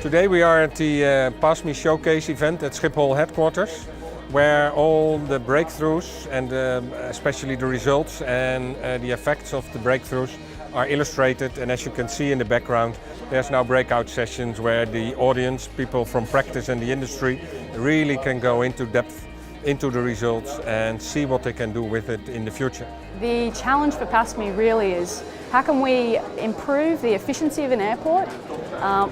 Today we are at the Pass Me Showcase event at Schiphol headquarters, where all the breakthroughs and especially the results and the effects of the breakthroughs are illustrated. And as you can see in the background, there's now breakout sessions where the audience, people from practice and the industry, really can go into depth into the results and see what they can do with it in the future. The challenge for PassMe really is how can we improve the efficiency of an airport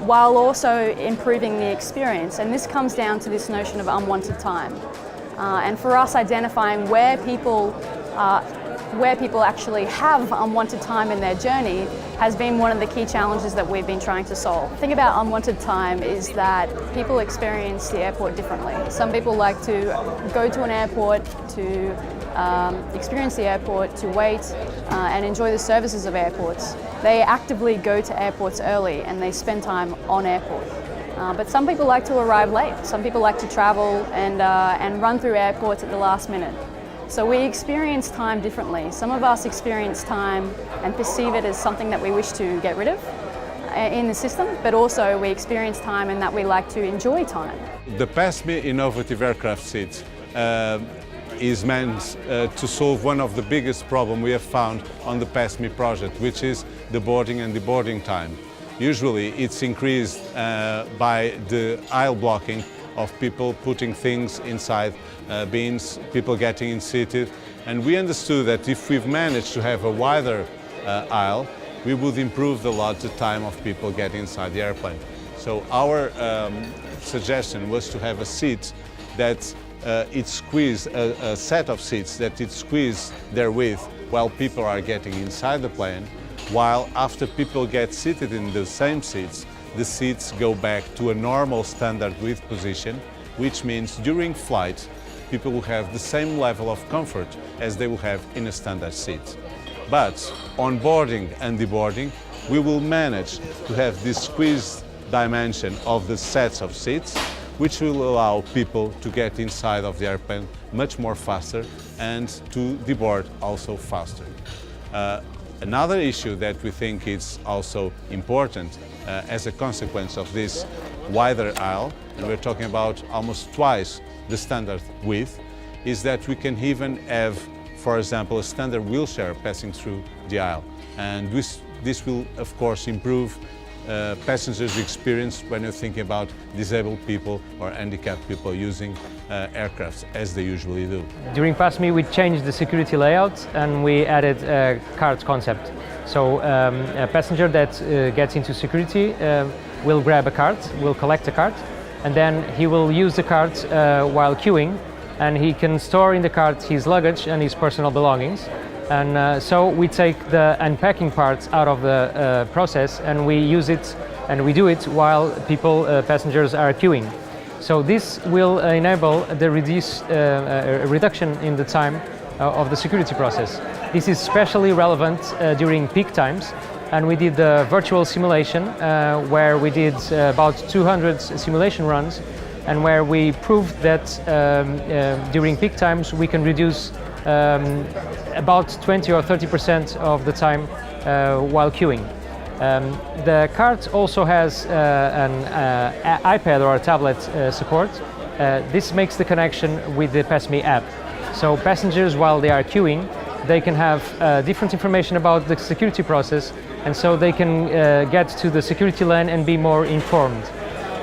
while also improving the experience, and this comes down to this notion of unwanted time. And for us, identifying where people actually have unwanted time in their journey has been one of the key challenges that we've been trying to solve. The thing about unwanted time is that people experience the airport differently. Some people like to go to an airport to experience the airport, to wait and enjoy the services of airports. They actively go to airports early and they spend time on airport. But some people like to arrive late. Some people like to travel and run through airports at the last minute. So we experience time differently. Some of us experience time and perceive it as something that we wish to get rid of in the system, but also we experience time in that we like to enjoy time. The PassMe Innovative Aircraft Seat is meant to solve one of the biggest problems we have found on the PassMe project, which is the boarding and deboarding time. Usually it's increased by the aisle blocking of people putting things inside bins, people getting seated. And we understood that if we've managed to have a wider aisle, we would improve a lot the time of people getting inside the airplane. So our suggestion was to have a seat that it squeezed, a set of seats that it squeezed their width while people are getting inside the plane, while after people get seated in the same seats, the seats go back to a normal standard width position, which means during flight, people will have the same level of comfort as they will have in a standard seat. But on boarding and deboarding, we will manage to have this squeezed dimension of the sets of seats, which will allow people to get inside of the airplane much more faster and to deboard also faster. Another issue that we think is also important as a consequence of this wider aisle, and we're talking about almost twice the standard width, is that we can even have, for example, a standard wheelchair passing through the aisle. And this will, of course, improve passengers' experience when you're thinking about disabled people or handicapped people using aircrafts, as they usually do. During PassMe, we changed the security layout and we added a cart concept. So a passenger that gets into security will grab a cart, will collect a cart, and then he will use the cart while queuing, and he can store in the cart his luggage and his personal belongings. And so we take the unpacking part out of the process, and we use it and we do it while passengers are queuing. So this will enable the reduction in the time of the security process. This is especially relevant during peak times, and we did the virtual simulation where we did about 200 simulation runs, and where we proved that during peak times we can reduce about 20 or 30% of the time while queuing. The cart also has an iPad or a tablet support. This makes the connection with the PassMe app. So passengers, while they are queuing, they can have different information about the security process, and so they can get to the security lane and be more informed.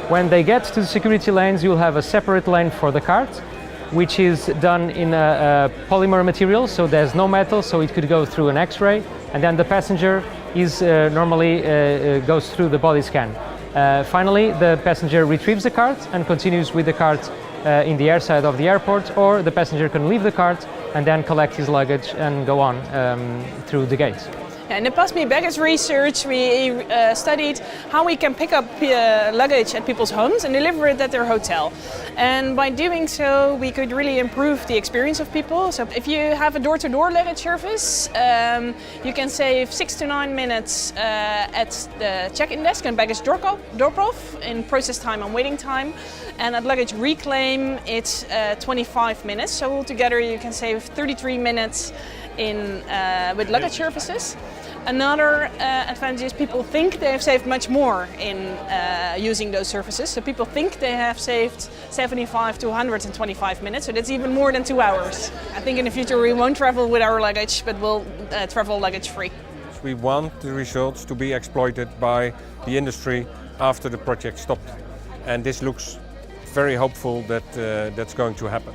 When they get to the security lanes, you'll have a separate lane for the cart, which is done in a polymer material, so there's no metal, so it could go through an X-ray, and then the passenger is normally goes through the body scan. Finally, the passenger retrieves the cart and continues with the cart in the airside of the airport, or the passenger can leave the cart and then collect his luggage and go on through the gate. In the PassMe baggage research, we studied how we can pick up luggage at people's homes and deliver it at their hotel. And by doing so, we could really improve the experience of people. So if you have a door-to-door luggage service, you can save 6 to 9 minutes at the check-in desk and baggage drop-off in process time and waiting time. And at luggage reclaim, it's 25 minutes. So altogether, you can save 33 minutes with luggage services. Another advantage is people think they have saved much more in using those services. So people think they have saved 75 to 125 minutes, so that's even more than 2 hours. I think in the future we won't travel with our luggage, but we'll travel luggage free. We want the results to be exploited by the industry after the project stopped. And this looks very hopeful that that's going to happen.